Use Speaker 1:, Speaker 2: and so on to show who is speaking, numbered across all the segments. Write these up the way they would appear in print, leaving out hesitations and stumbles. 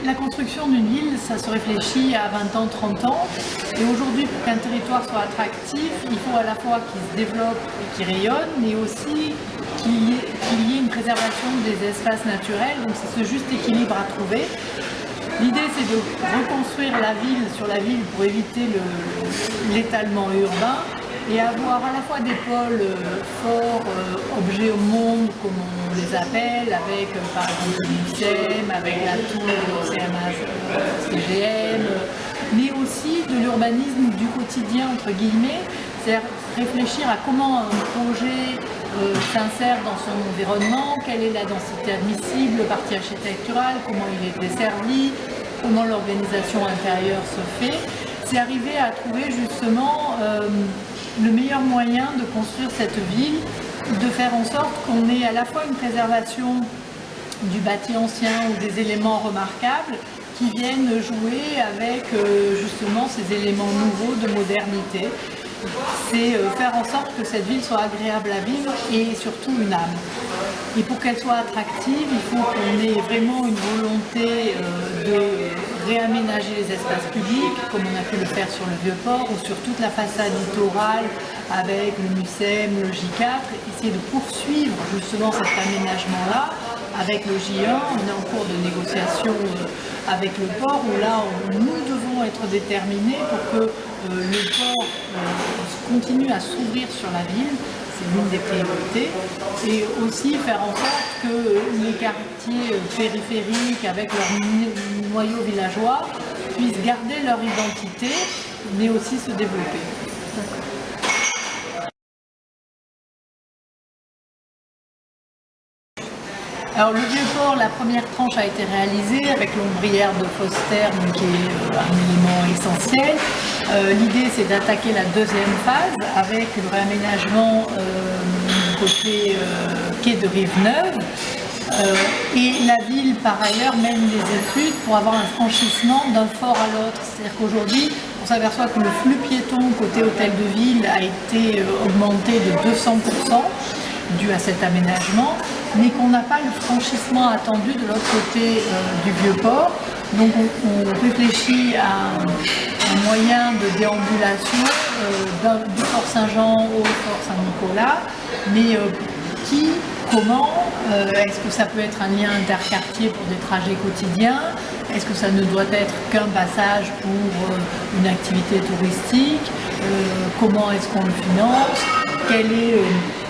Speaker 1: La construction d'une ville, ça se réfléchit à 20 ans, 30 ans. Et aujourd'hui, pour qu'un territoire soit attractif, il faut à la fois qu'il se développe et qu'il rayonne, mais aussi qu'il y ait une préservation des espaces naturels. Donc c'est ce juste équilibre à trouver. L'idée, c'est de reconstruire la ville sur la ville pour éviter l'étalement urbain et avoir à la fois des pôles forts, objets au monde, comme on les appelle, avec par exemple le MUSEM, avec la tour CMA-CGM, mais aussi de l'urbanisme du quotidien, entre guillemets, c'est-à-dire réfléchir à comment un projet s'insère dans son environnement, quelle est la densité admissible, le parti architectural, comment il est desservi, comment l'organisation intérieure se fait. C'est arriver à trouver justement le meilleur moyen de construire cette ville, de faire en sorte qu'on ait à la fois une préservation du bâti ancien ou des éléments remarquables qui viennent jouer avec justement ces éléments nouveaux de modernité. C'est faire en sorte que cette ville soit agréable à vivre et surtout une âme. Et pour qu'elle soit attractive, il faut qu'on ait vraiment une volonté de réaménager les espaces publics, comme on a pu le faire sur le Vieux-Port ou sur toute la façade littorale avec le MUSEM, le J4, essayer de poursuivre justement cet aménagement-là. Avec le J1, on est en cours de négociation avec le port où là, nous devons être déterminés pour que le port continue à s'ouvrir sur la ville. C'est l'une des priorités. Et aussi faire en sorte que les quartiers périphériques avec leurs noyaux villageois puissent garder leur identité, mais aussi se développer. Alors le Vieux-Port, la première tranche a été réalisée avec l'ombrière de Foster, qui est un élément essentiel. L'idée, c'est d'attaquer la deuxième phase avec le réaménagement côté quai de Rive-Neuve. Et la ville, par ailleurs, mène des études pour avoir un franchissement d'un fort à l'autre. C'est-à-dire qu'aujourd'hui, on s'aperçoit que le flux piéton côté hôtel de ville a été augmenté de 200%. Dû à cet aménagement, mais qu'on n'a pas le franchissement attendu de l'autre côté du Vieux-Port. Donc on réfléchit à un moyen de déambulation du Fort Saint-Jean au Fort Saint-Nicolas, mais comment, est-ce que ça peut être un lien interquartier pour des trajets quotidiens? Est-ce que ça ne doit être qu'un passage pour une activité touristique? Comment est-ce qu'on le finance? Quel est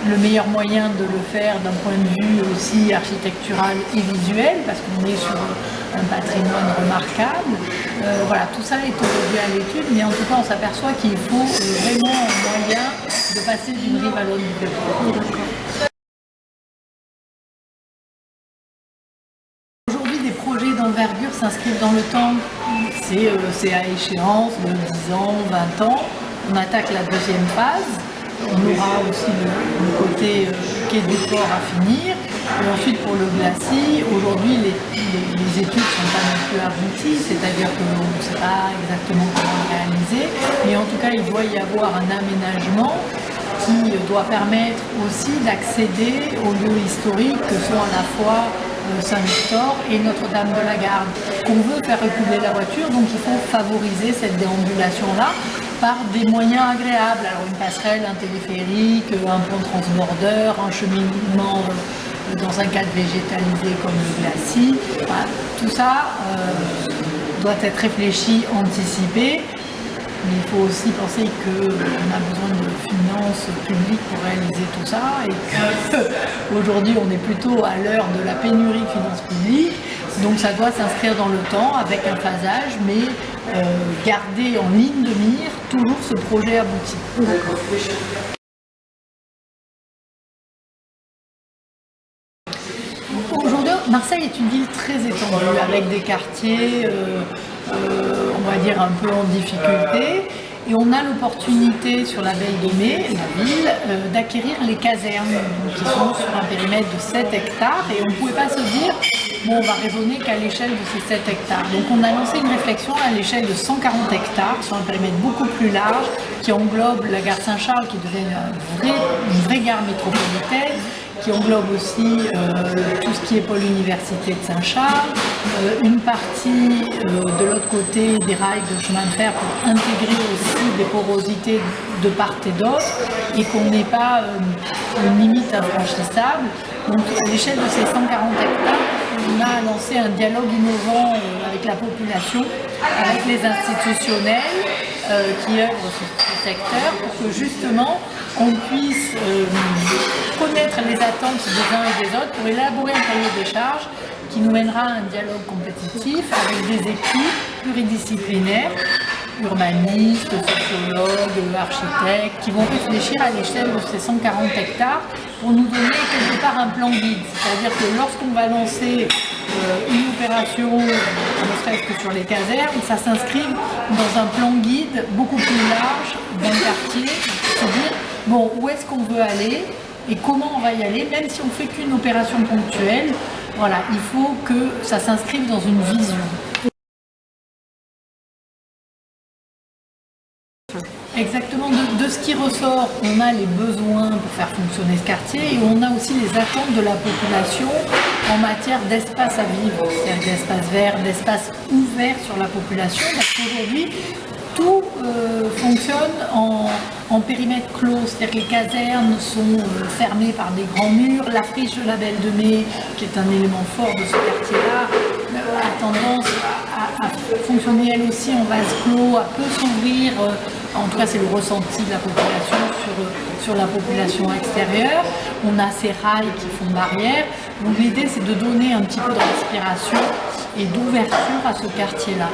Speaker 1: le meilleur moyen de le faire d'un point de vue aussi architectural et visuel, parce qu'on est sur un patrimoine remarquable. Voilà, tout ça est aujourd'hui à l'étude, mais en tout cas on s'aperçoit qu'il faut vraiment un moyen de passer d'une rive à l'autre du Vieux-Port. Aujourd'hui, des projets d'envergure s'inscrivent dans le temps. C'est à échéance de 10 ans, 20 ans. On attaque la deuxième phase. On aura aussi le côté quai du port à finir. Et ensuite, pour le glacis, aujourd'hui, les études ne sont pas non plus abouties, c'est-à-dire qu'on ne sait pas exactement comment le réaliser. Mais en tout cas, il doit y avoir un aménagement qui doit permettre aussi d'accéder aux lieux historiques que sont à la fois Saint-Victor et Notre-Dame de la Garde. On veut faire reculer la voiture, donc il faut favoriser cette déambulation-là par des moyens agréables. Alors une passerelle, un téléphérique, un pont transbordeur, un cheminement dans un cadre végétalisé comme le glacis. Voilà. Tout ça doit être réfléchi, anticipé. Mais il faut aussi penser qu'on a besoin de finances publiques pour réaliser tout ça et qu'aujourd'hui on est plutôt à l'heure de la pénurie de finances publiques. Donc ça doit s'inscrire dans le temps avec un phasage, mais garder en ligne de mire toujours ce projet abouti. Aujourd'hui, Marseille est une ville très étendue, avec des quartiers, on va dire, un peu en difficulté. Et on a l'opportunité sur la Belle de Mai, la ville, d'acquérir les casernes qui sont sur un périmètre de 7 hectares. Et on ne pouvait pas se dire, bon, on va raisonner qu'à l'échelle de ces 7 hectares. Donc on a lancé une réflexion à l'échelle de 140 hectares, sur un périmètre beaucoup plus large, qui englobe la gare Saint-Charles, qui devient une vraie gare métropolitaine, qui englobe aussi tout ce qui est pôle université de Saint-Charles, une partie de l'autre côté des rails de chemin de fer pour intégrer aussi des porosités de part et d'autre et qu'on n'ait pas une limite infranchissable. Donc à l'échelle de ces 140 hectares, on a lancé un dialogue innovant avec la population, avec les institutionnels qui œuvrent sur ce secteur pour que justement on puisse connaître les attentes des uns et des autres pour élaborer un cahier des charges qui nous mènera à un dialogue compétitif avec des équipes pluridisciplinaires, urbanistes, sociologues, architectes, qui vont réfléchir à l'échelle de ces 140 hectares pour nous donner quelque part un plan guide. C'est-à-dire que lorsqu'on va lancer une opération, ne serait-ce que sur les casernes, ça s'inscrit dans un plan guide beaucoup plus large d'un quartier, c'est-à-dire bon, où est-ce qu'on veut aller et comment on va y aller, même si on ne fait qu'une opération ponctuelle. Voilà, il faut que ça s'inscrive dans une vision. Exactement, de ce qui ressort, on a les besoins pour faire fonctionner ce quartier et on a aussi les attentes de la population en matière d'espace à vivre, c'est-à-dire d'espace vert, d'espace ouvert sur la population, parce qu'aujourd'hui, tout fonctionne en périmètre clos, c'est-à-dire que les casernes sont fermées par des grands murs, la friche de la Belle de Mai, qui est un élément fort de ce quartier-là, a tendance à fonctionner elle aussi en vase clos, à peu s'ouvrir, en tout cas c'est le ressenti de la population sur la population extérieure. On a ces rails qui font barrière, donc l'idée c'est de donner un petit peu de respiration et d'ouverture à ce quartier-là.